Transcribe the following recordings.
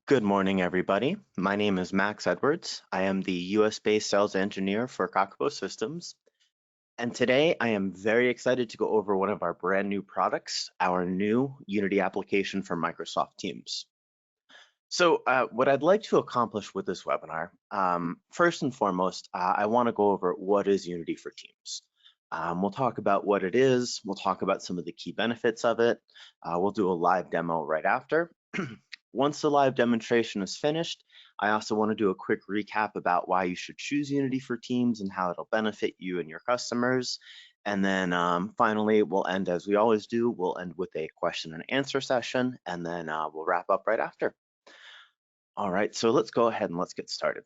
Good morning, everybody. My name is Max Edwards. I am the US-based sales engineer for Kakapo Systems. And today I am very excited to go over one of our brand new products, our new Unity application for Microsoft Teams. So what I'd like to accomplish with this webinar, first and foremost, I want to go over what is Unity for Teams. We'll talk about what it is. We'll talk about some of the key benefits of it. We'll do a live demo right after. Once the live demonstration is finished, I also want to do a quick recap about why you should choose Unity for Teams and how it'll benefit you and your customers. And then finally, we'll end as we always do. We'll end with a question and answer session, and then we'll wrap up right after. All right, so let's go ahead and let's get started.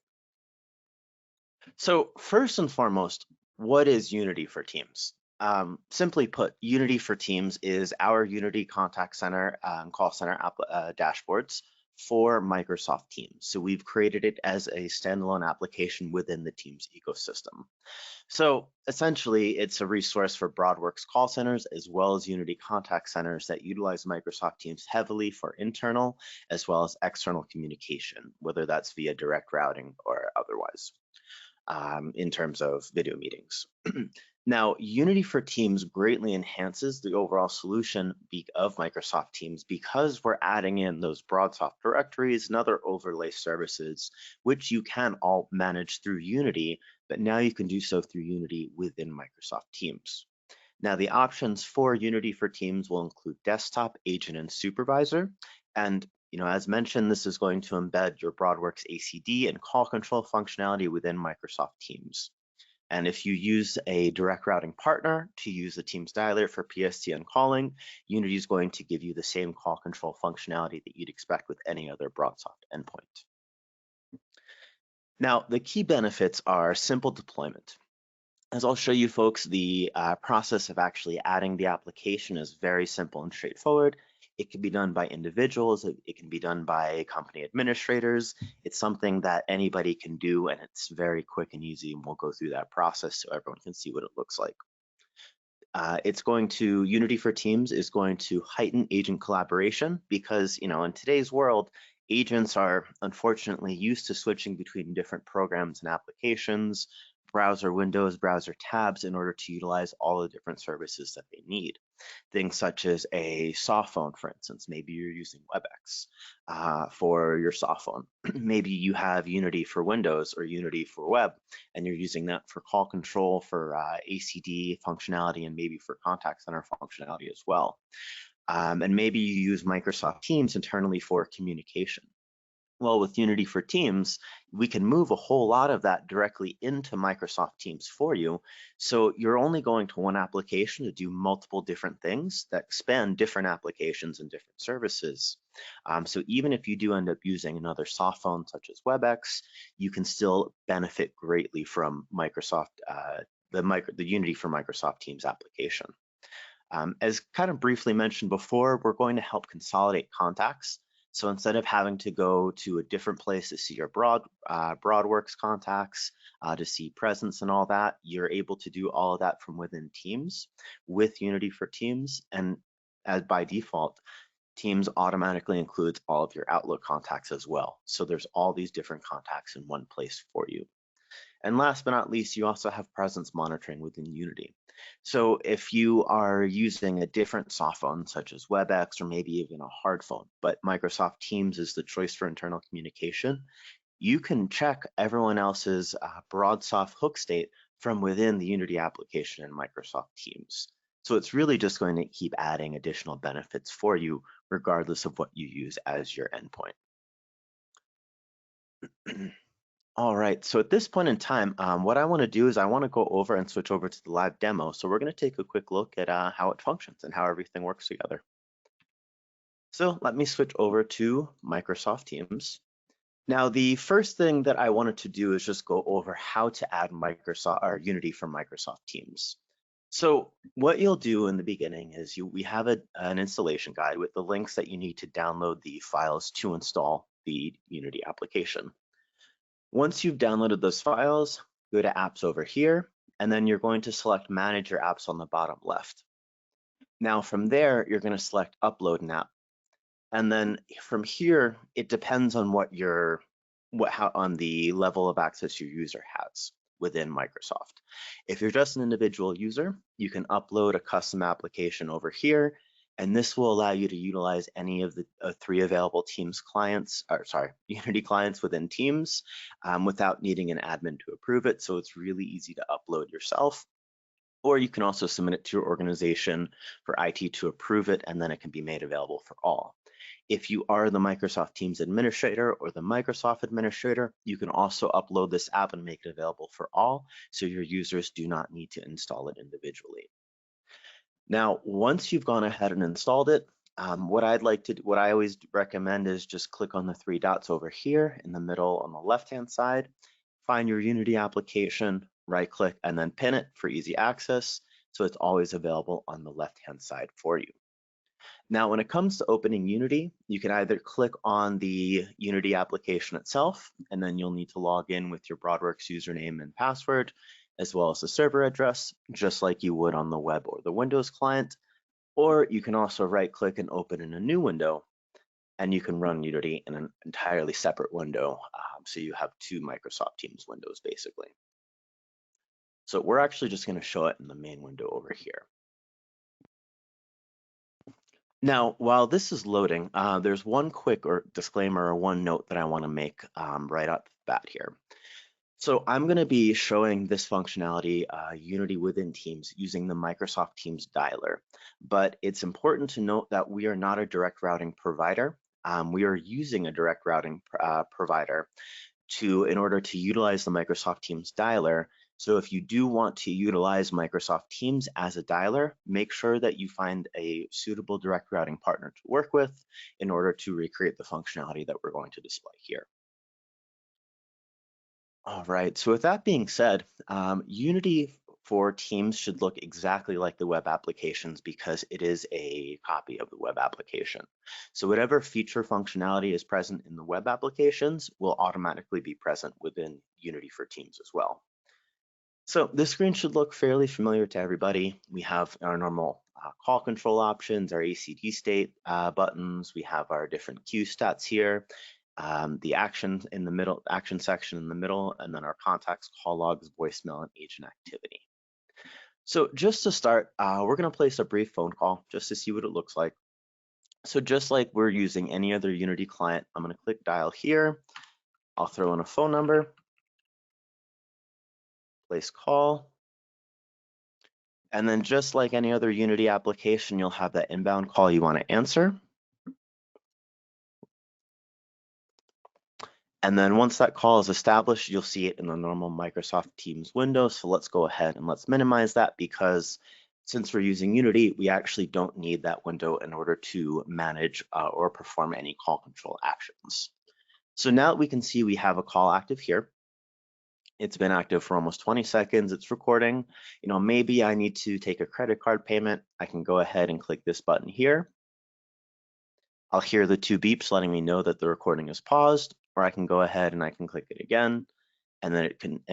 So first and foremost, what is Unity for Teams? Simply put, Unity for Teams is our Unity contact center and call center dashboards for Microsoft Teams. So we've created it as a standalone application within the Teams ecosystem. So essentially, it's a resource for BroadWorks call centers as well as Unity contact centers that utilize Microsoft Teams heavily for internal as well as external communication, whether that's via direct routing or otherwise. In terms of video meetings. Now, Unity for Teams greatly enhances the overall solution of Microsoft Teams because we're adding in those BroadSoft directories and other overlay services, which you can all manage through Unity, but now you can do so through Unity within Microsoft Teams. Now, the options for Unity for Teams will include desktop, agent, and supervisor. And as mentioned, this is going to embed your BroadWorks ACD and call control functionality within Microsoft Teams. And if you use a direct routing partner to use the Teams dialer for PSTN calling, Unity is going to give you the same call control functionality that you'd expect with any other BroadSoft endpoint. Now, the key benefits are simple deployment. As I'll show you folks, the process of actually adding the application is very simple and straightforward. It can be done by individuals, it can be done by company administrators. It's something that anybody can do, and it's very quick and easy, and we'll go through that process so everyone can see what it looks like. Unity for Teams is going to heighten agent collaboration because, in today's world, agents are unfortunately used to switching between different programs and applications, browser windows, browser tabs in order to utilize all the different services that they need. Things such as a soft phone, for instance. Maybe you're using WebEx for your soft phone. Maybe you have Unity for Windows or Unity for web, and you're using that for call control, for ACD functionality, and maybe for contact center functionality as well. And maybe you use Microsoft Teams internally for communication. Well, with Unity for Teams, we can move a whole lot of that directly into Microsoft Teams for you. So you're only going to one application to do multiple different things that span different applications and different services. So even if you do end up using another soft phone such as WebEx, you can still benefit greatly from Microsoft, the Unity for Microsoft Teams application. As kind of briefly mentioned before, we're going to help consolidate contacts. So instead of having to go to a different place to see your BroadWorks contacts, to see presence and all that, you're able to do all of that from within Teams with Unity for Teams. And as by default, Teams automatically includes all of your Outlook contacts as well. So there's all these different contacts in one place for you. And last but not least, you also have presence monitoring within Unity. So if you are using a different soft phone, such as WebEx or maybe even a hard phone, but Microsoft Teams is the choice for internal communication, you can check everyone else's BroadSoft hook state from within the Unity application in Microsoft Teams. So it's really just going to keep adding additional benefits for you, regardless of what you use as your endpoint. All right, so at this point in time, what I want to do is I want to go over and switch over to the live demo. So we're going to take a quick look at how it functions and how everything works together. So let me switch over to Microsoft Teams. Now, the first thing that I wanted to do is just go over how to add Microsoft or Unity for Microsoft Teams. So what you'll do in the beginning is we have an installation guide with the links that you need to download the files to install the Unity application. Once you've downloaded those files, go to apps over here, and then you're going to select manage your apps on the bottom left. Now from there, you're going to select upload an app. And then from here, it depends on on the level of access your user has within Microsoft. If you're just an individual user, you can upload a custom application over here, and this will allow you to utilize any of the 3 available Teams clients, or sorry, Unity clients within Teams without needing an admin to approve it. So it's really easy to upload yourself. Or you can also submit it to your organization for IT to approve it, and then it can be made available for all. If you are the Microsoft Teams administrator or the Microsoft administrator, you can also upload this app and make it available for all, so your users do not need to install it individually. Now, once you've gone ahead and installed it, what I always recommend is just click on the 3 dots over here in the middle on the left-hand side, find your Unity application, right-click, and then pin it for easy access, so it's always available on the left-hand side for you. Now, when it comes to opening Unity, you can either click on the Unity application itself, and then you'll need to log in with your BroadWorks username and password, as well as the server address, just like you would on the web or the Windows client. Or you can also right-click and open in a new window, and you can run Unity in an entirely separate window. So you have 2 Microsoft Teams windows, basically. So we're actually just going to show it in the main window over here. Now, while this is loading, there's one quick disclaimer or one note that I want to make right off the bat here. So I'm going to be showing this functionality, Unity within Teams, using the Microsoft Teams dialer. But it's important to note that we are not a direct routing provider. We are using a direct routing provider in order to utilize the Microsoft Teams dialer. So if you do want to utilize Microsoft Teams as a dialer, make sure that you find a suitable direct routing partner to work with in order to recreate the functionality that we're going to display here. All right, so with that being said, Unity for Teams should look exactly like the web applications because it is a copy of the web application. So whatever feature functionality is present in the web applications will automatically be present within Unity for Teams as well. So this screen should look fairly familiar to everybody. We have our normal call control options, our ACD state buttons. We have our different queue stats here, the action in the middle, action section in the middle, and then our contacts, call logs, voicemail, and agent activity. So just to start, we're going to place a brief phone call just to see what it looks like. So just like we're using any other Unity client, I'm going to click dial here. I'll throw in a phone number, place call. And then just like any other Unity application, you'll have that inbound call you want to answer. And then once that call is established, you'll see it in the normal Microsoft Teams window. So let's go ahead and let's minimize that because since we're using Unity, we actually don't need that window in order to manage or perform any call control actions. So now we can see we have a call active here. It's been active for almost 20 seconds. It's recording. You know, maybe I need to take a credit card payment. I can go ahead and click this button here. I'll hear the 2 beeps letting me know that the recording is paused, or I can go ahead and I can click it again, and then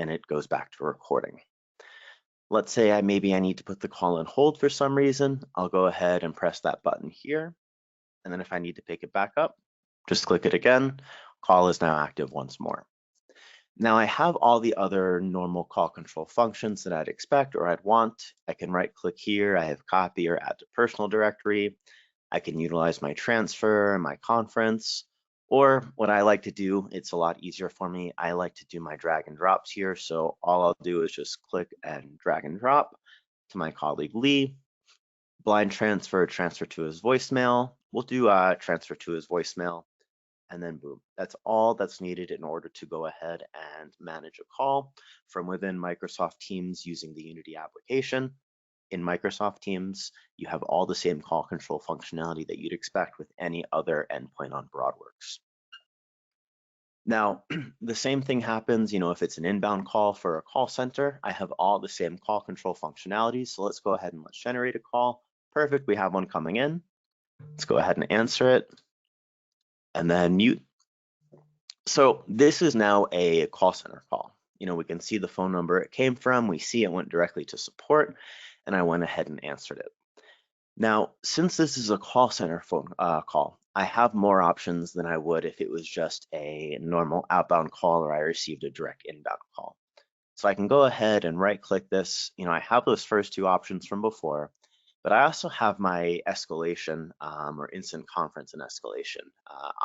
it goes back to recording. Let's say maybe I need to put the call on hold for some reason. I'll go ahead and press that button here. And then if I need to pick it back up, just click it again. Call is now active once more. Now I have all the other normal call control functions that I'd expect or I'd want. I can right click here. I have copy or add to personal directory. I can utilize my transfer, my conference, or what I like to do, it's a lot easier for me. I like to do my drag and drops here. So all I'll do is just click and drag and drop to my colleague Lee. Blind transfer to his voicemail. We'll do transfer to his voicemail. And then boom, that's all that's needed in order to go ahead and manage a call from within Microsoft Teams using the Unity application. In Microsoft Teams, you have all the same call control functionality that you'd expect with any other endpoint on BroadWorks. Now, the same thing happens, you know, if it's an inbound call for a call center, I have all the same call control functionalities. So let's go ahead and let's generate a call. Perfect, we have one coming in. Let's go ahead and answer it. And then mute. So this is now a call center call. You know, we can see the phone number it came from. We see it went directly to support, and I went ahead and answered it. Now, since this is a call center phone call, I have more options than I would if it was just a normal outbound call or I received a direct inbound call. So I can go ahead and right click this. I have those first two options from before, but I also have my escalation or instant conference and escalation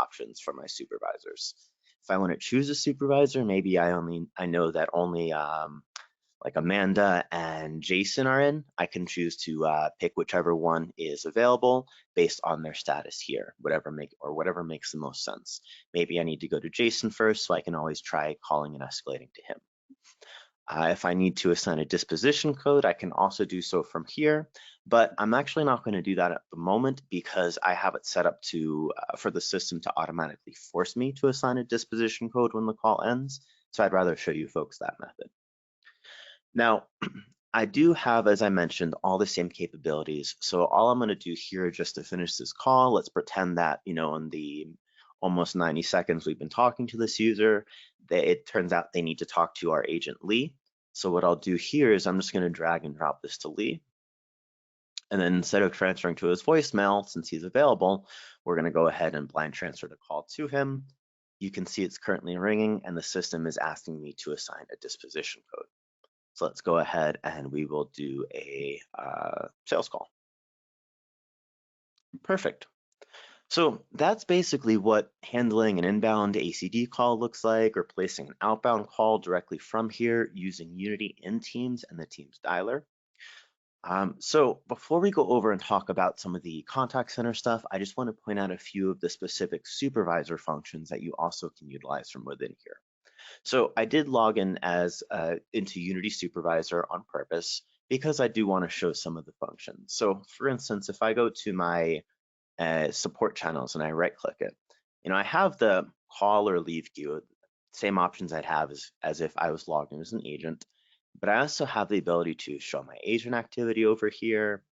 options for my supervisors. If I want to choose a supervisor, maybe I know that only like Amanda and Jason are in. I can choose to pick whichever one is available based on their status here, whatever makes the most sense. Maybe I need to go to Jason first, so I can always try calling and escalating to him. If I need to assign a disposition code, I can also do so from here, but I'm actually not going to do that at the moment because I have it set up to for the system to automatically force me to assign a disposition code when the call ends. So I'd rather show you folks that method. Now, I do have, as I mentioned, all the same capabilities. So all I'm going to do here just to finish this call, let's pretend that, in the almost 90 seconds we've been talking to this user, it turns out they need to talk to our agent Lee. So what I'll do here is I'm just going to drag and drop this to Lee. And then instead of transferring to his voicemail, since he's available, we're going to go ahead and blind transfer the call to him. You can see it's currently ringing and the system is asking me to assign a disposition code. So let's go ahead and we will do a sales call. Perfect. So that's basically what handling an inbound ACD call looks like, or placing an outbound call directly from here using Unity in Teams and the Teams dialer. So before we go over and talk about some of the contact center stuff, I just want to point out a few of the specific supervisor functions that you also can utilize from within here. So I did log in as into Unity Supervisor on purpose because I do want to show some of the functions. So for instance, if I go to my support channels and I right click it, I have the call or leave queue, same options I'd have as if I was logged in as an agent, but I also have the ability to show my agent activity over here.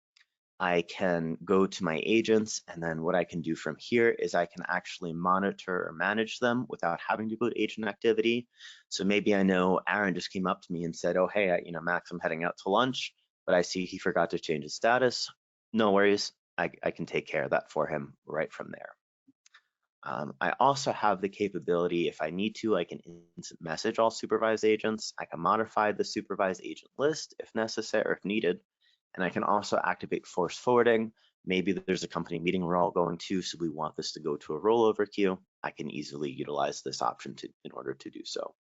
I can go to my agents, and then what I can do from here is I can actually monitor or manage them without having to go to agent activity. So maybe I know Aaron just came up to me and said, oh, hey, Max, I'm heading out to lunch, but I see he forgot to change his status. No worries, I can take care of that for him right from there. I also have the capability, if I need to, I can instant message all supervised agents. I can modify the supervised agent list if necessary or if needed. And I can also activate force forwarding. Maybe there's a company meeting we're all going to, so we want this to go to a rollover queue. I can easily utilize this option in order to do so.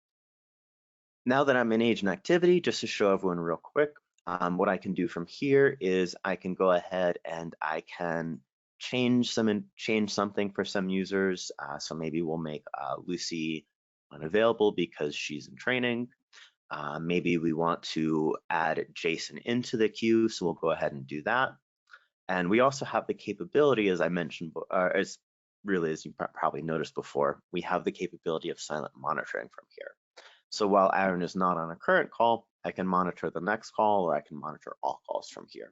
Now that I'm in agent activity, just to show everyone real quick, what I can do from here is I can go ahead and I can change something for some users. So maybe we'll make Lucy unavailable because she's in training. Maybe we want to add Jason into the queue, so we'll go ahead and do that. And we also have the capability, as I mentioned, as you probably noticed before, we have the capability of silent monitoring from here. So while Aaron is not on a current call, I can monitor the next call, or I can monitor all calls from here.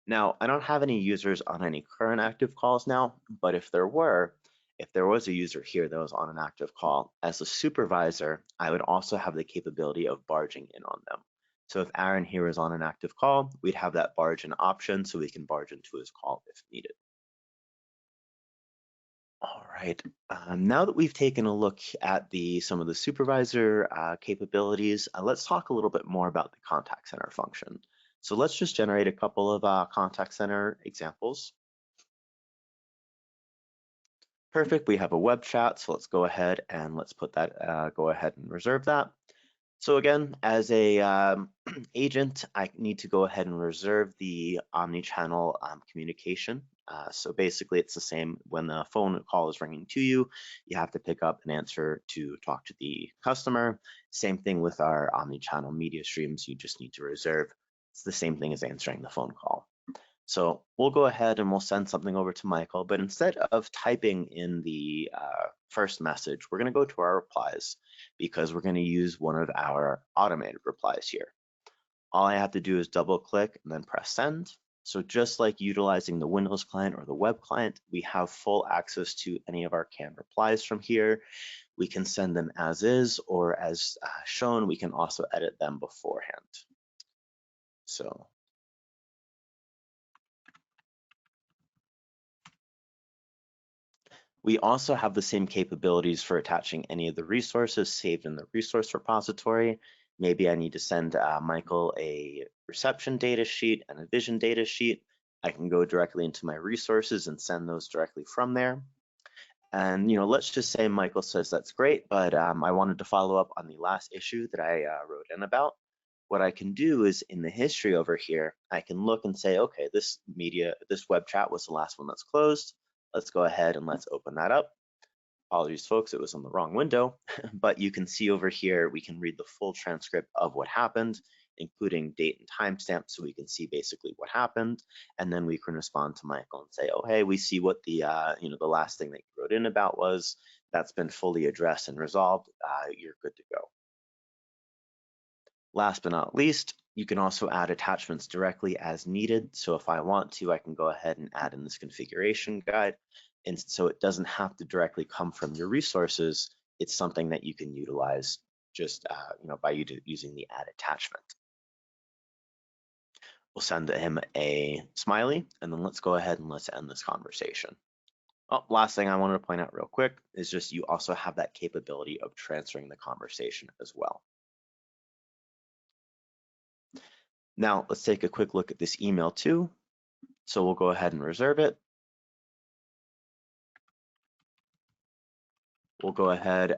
Now, I don't have any users on any current active calls now, but if there was a user here that was on an active call, as a supervisor, I would also have the capability of barging in on them. So if Aaron here is on an active call, we'd have that barge in option so we can barge into his call if needed. All right, now that we've taken a look at some of the supervisor capabilities, let's talk a little bit more about the contact center function. So let's just generate a couple of contact center examples. Perfect, we have a web chat, so let's go ahead and let's put that, go ahead and reserve that. So again, as a agent, I need to go ahead and reserve the omni-channel communication. So basically it's the same when the phone call is ringing to you, you have to pick up and answer to talk to the customer. Same thing with our omni-channel media streams, you just need to reserve. It's the same thing as answering the phone call. So we'll go ahead and we'll send something over to Michael, but instead of typing in the first message, we're gonna go to our replies because we're gonna use one of our automated replies here. All I have to do is double click and then press send. So just like utilizing the Windows client or the web client, we have full access to any of our canned replies from here. We can send them as is, or as shown, we can also edit them beforehand. So We also have the same capabilities for attaching any of the resources saved in the resource repository. Maybe I need to send Michael a reception data sheet and a vision data sheet. I can go directly into my resources and send those directly from there. And let's just say Michael says that's great, but I wanted to follow up on the last issue that I wrote in about. What I can do is in the history over here, I can look and say, okay, this web chat was the last one that's closed. Let's go ahead and let's open that up. Apologies, folks, it was on the wrong window, but you can see over here, we can read the full transcript of what happened, including date and timestamp, so we can see basically what happened, and then we can respond to Michael and say, oh, hey, we see what the the last thing that you wrote in about was. That's been fully addressed and resolved. You're good to go. Last but not least, you can also add attachments directly as needed. So if I want to, I can go ahead and add in this configuration guide. And so it doesn't have to directly come from your resources. It's something that you can utilize just by using the add attachment. We'll send him a smiley, and then let's go ahead and let's end this conversation. Oh, last thing I wanted to point out real quick is just you also have that capability of transferring the conversation as well. Now let's take a quick look at this email too. So we'll go ahead and reserve it. We'll go ahead,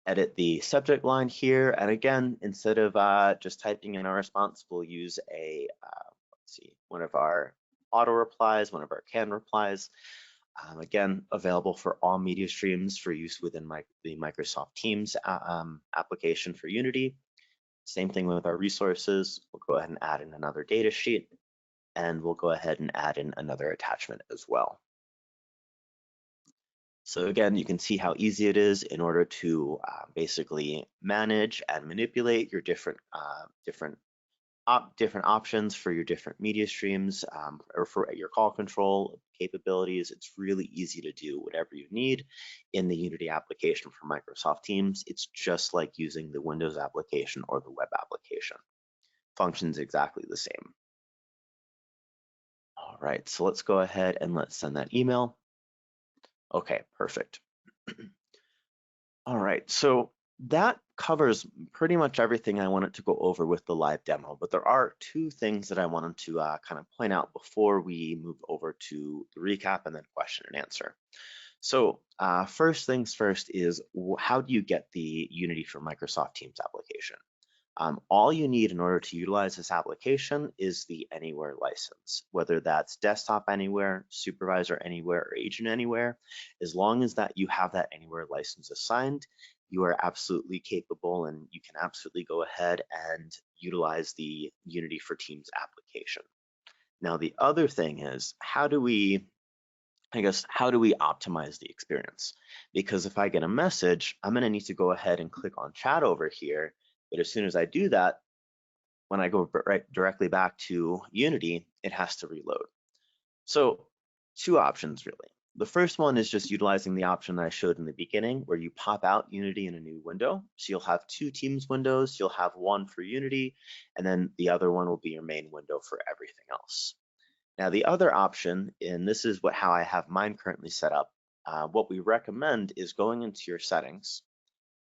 edit the subject line here. And again, instead of just typing in our response, we'll use one of our auto replies, one of our canned replies. Again, available for all media streams for use within the Microsoft Teams application for Unity. Same thing with our resources. We'll go ahead and add in another data sheet, and we'll go ahead and add in another attachment as well. So again, you can see how easy it is in order to basically manage and manipulate your different options for your different media streams or for your call control capabilities. It's really easy to do whatever you need in the Unity application for Microsoft Teams. It's just like using the Windows application or the web application. Functions exactly the same. All right, so let's go ahead and let's send that email. Okay, perfect. All right, so that covers pretty much everything I wanted to go over with the live demo, but there are two things that I wanted to kind of point out before we move over to the recap and then question and answer. So first things first is how do you get the Unity for Microsoft Teams application? All you need in order to utilize this application is the Anywhere license, whether that's Desktop Anywhere, Supervisor Anywhere, or Agent Anywhere. As long as that you have that Anywhere license assigned, you are absolutely capable and you can absolutely go ahead and utilize the Unity for Teams application. Now, the other thing is, how do we optimize the experience? Because if I get a message, I'm gonna need to go ahead and click on chat over here. But as soon as I do that, when I go directly back to Unity, it has to reload. So two options really. The first one is just utilizing the option that I showed in the beginning where you pop out Unity in a new window. So you'll have two Teams windows. You'll have one for Unity, and then the other one will be your main window for everything else. Now the other option, and this is how I have mine currently set up, what we recommend is going into your settings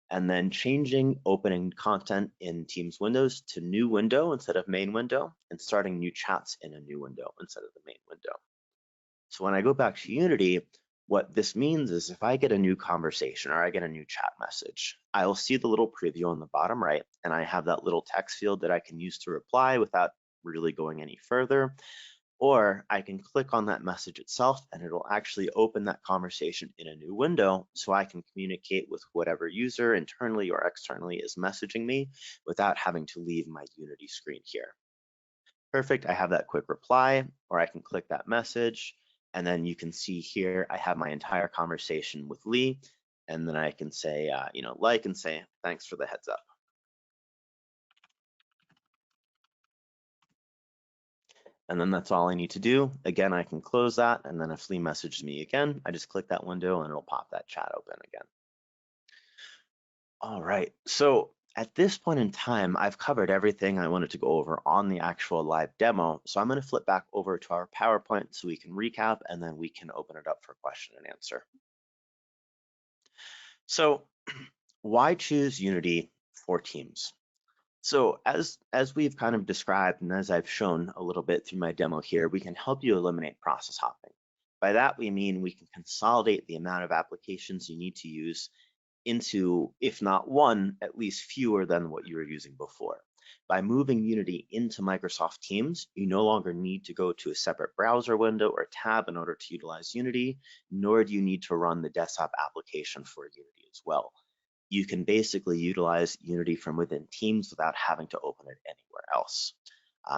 and then changing opening content in Teams windows to new window instead of main window, and starting new chats in a new window instead of the main window. So when I go back to Unity, what this means is if I get a new conversation or I get a new chat message, I will see the little preview on the bottom right, and I have that little text field that I can use to reply without really going any further. Or I can click on that message itself and it'll actually open that conversation in a new window so I can communicate with whatever user internally or externally is messaging me without having to leave my Unity screen here. Perfect, I have that quick reply, or I can click that message and then you can see here I have my entire conversation with Lee, and then I can say, and say, thanks for the heads up. And then that's all I need to do. Again, I can close that, and then if Lee messages me again, I just click that window and it'll pop that chat open again. All right, so At this point in time, I've covered everything I wanted to go over on the actual live demo. So I'm going to flip back over to our PowerPoint so we can recap, and then we can open it up for question and answer. So why choose Unity for Teams? So as we've kind of described and as I've shown a little bit through my demo here, we can help you eliminate process hopping. By that, we mean we can consolidate the amount of applications you need to use into, if not one, at least fewer than what you were using before. By moving Unity into Microsoft Teams, you no longer need to go to a separate browser window or tab in order to utilize Unity, nor do you need to run the desktop application for Unity as well. You can basically utilize Unity from within Teams without having to open it anywhere else.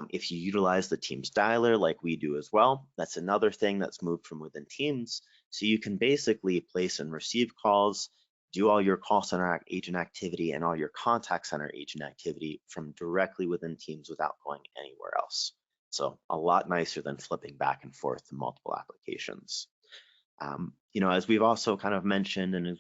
If you utilize the Teams dialer like we do as well, that's another thing that's moved from within Teams. So you can basically place and receive calls, do all your call center agent activity and all your contact center agent activity from directly within Teams without going anywhere else. So a lot nicer than flipping back and forth to multiple applications. As we've also kind of mentioned and as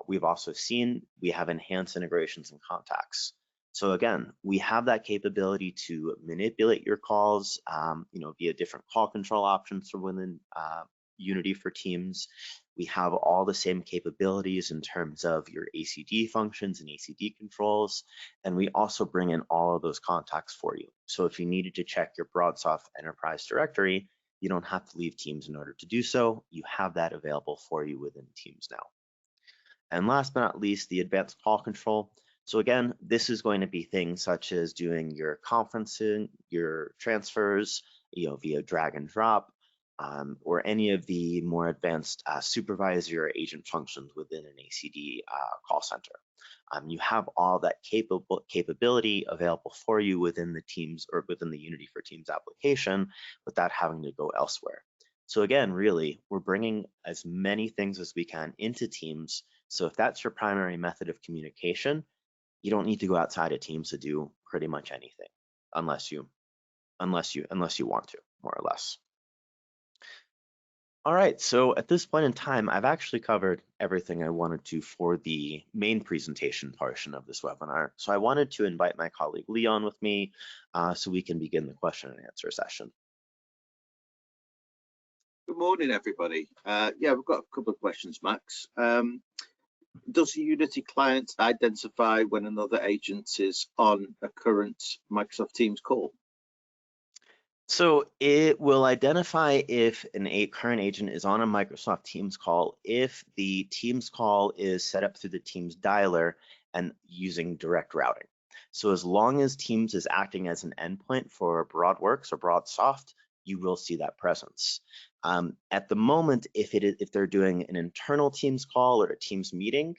we've also seen, we have enhanced integrations and contacts. So again, we have that capability to manipulate your calls, via different call control options from within Unity for Teams. We have all the same capabilities in terms of your ACD functions and ACD controls, and we also bring in all of those contacts for you. So if you needed to check your BroadSoft Enterprise directory, you don't have to leave Teams in order to do so. You have that available for you within Teams now. And last but not least, the advanced call control. So again, this is going to be things such as doing your conferencing, your transfers, via drag and drop, or any of the more advanced supervisor or agent functions within an ACD call center. You have all that capability available for you within the Teams or within the Unity for Teams application without having to go elsewhere. So again, really, we're bringing as many things as we can into Teams. So if that's your primary method of communication, you don't need to go outside of Teams to do pretty much anything, unless you want to, more or less. All right, so at this point in time, I've actually covered everything I wanted to for the main presentation portion of this webinar. So I wanted to invite my colleague Leon with me so we can begin the question and answer session. Good morning, everybody. Yeah, we've got a couple of questions, Max. Does the Unity client identify when another agent is on a current Microsoft Teams call? So it will identify if a current agent is on a Microsoft Teams call if the Teams call is set up through the Teams dialer and using direct routing. So as long as Teams is acting as an endpoint for BroadWorks or BroadSoft, you will see that presence. At the moment, if they're doing an internal Teams call or a Teams meeting,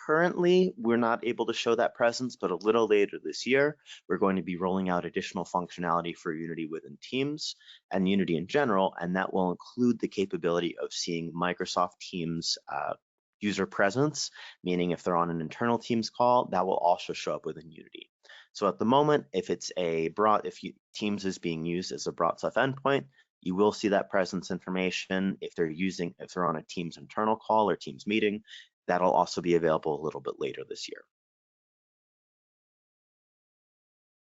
currently we're not able to show that presence, but a little later this year, we're going to be rolling out additional functionality for Unity within Teams and Unity in general, and that will include the capability of seeing Microsoft Teams user presence, meaning if they're on an internal Teams call, that will also show up within Unity. So at the moment, if Teams is being used as a BroadSoft endpoint, you will see that presence information. If they're on a Teams internal call or Teams meeting, that'll also be available a little bit later this year.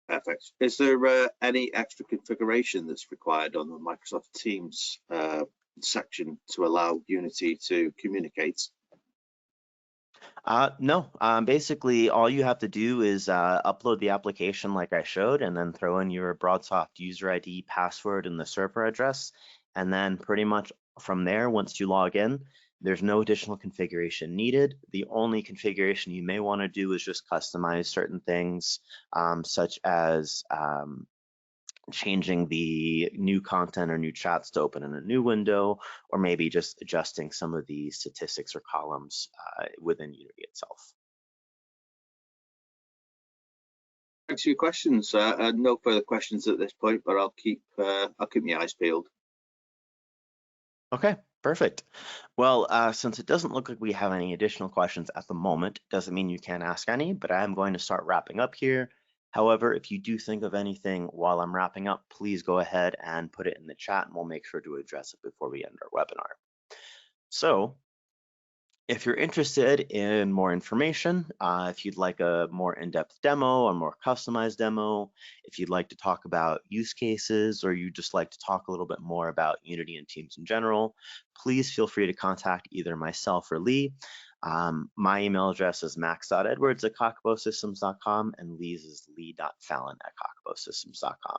Perfect. Is there any extra configuration that's required on the Microsoft Teams section to allow Unity to communicate? No, basically all you have to do is upload the application like I showed and then throw in your BroadSoft user ID, password, and the server address. And then pretty much from there, once you log in, there's no additional configuration needed. The only configuration you may want to do is just customize certain things, such as changing the new content or new chats to open in a new window, or maybe just adjusting some of the statistics or columns within Unity itself. Thanks for your questions. No further questions at this point, but I'll keep my eyes peeled. Okay, perfect. Well, since it doesn't look like we have any additional questions at the moment, doesn't mean you can't ask any, but I am going to start wrapping up here. However, if you do think of anything while I'm wrapping up, please go ahead and put it in the chat and we'll make sure to address it before we end our webinar. So If you're interested in more information, if you'd like a more in-depth demo, a more customized demo, if you'd like to talk about use cases, or you just like to talk a little bit more about Unity and Teams in general, please feel free to contact either myself or Lee. My email address is max.edwards@kakaposystems.com, and Lee's is lee.fallon@kakaposystems.com.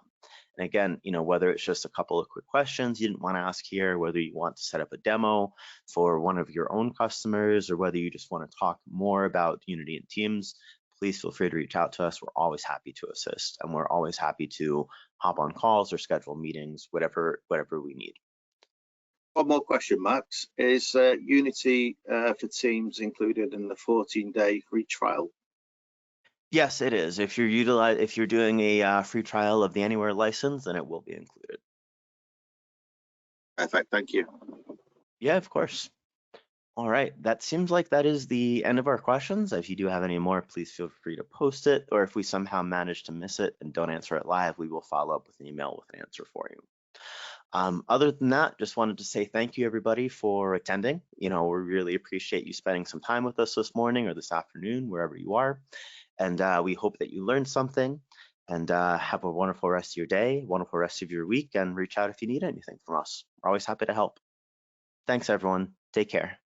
And again, whether it's just a couple of quick questions you didn't want to ask here, whether you want to set up a demo for one of your own customers, or whether you just want to talk more about Unity and Teams, please feel free to reach out to us. We're always happy to assist, and we're always happy to hop on calls or schedule meetings, whatever we need. One more question, Max. Is Unity for Teams included in the 14-day free trial? Yes, it is. If you're doing a free trial of the Anywhere license, then it will be included. Perfect. Thank you. Yeah, of course. All right, that seems like that is the end of our questions. If you do have any more, please feel free to post it, or if we somehow manage to miss it and don't answer it live, we will follow up with an email with an answer for you. Other than that, just wanted to say thank you, everybody, for attending. We really appreciate you spending some time with us this morning or this afternoon, wherever you are. And we hope that you learned something, and have a wonderful rest of your day, wonderful rest of your week, and reach out if you need anything from us. We're always happy to help. Thanks, everyone. Take care.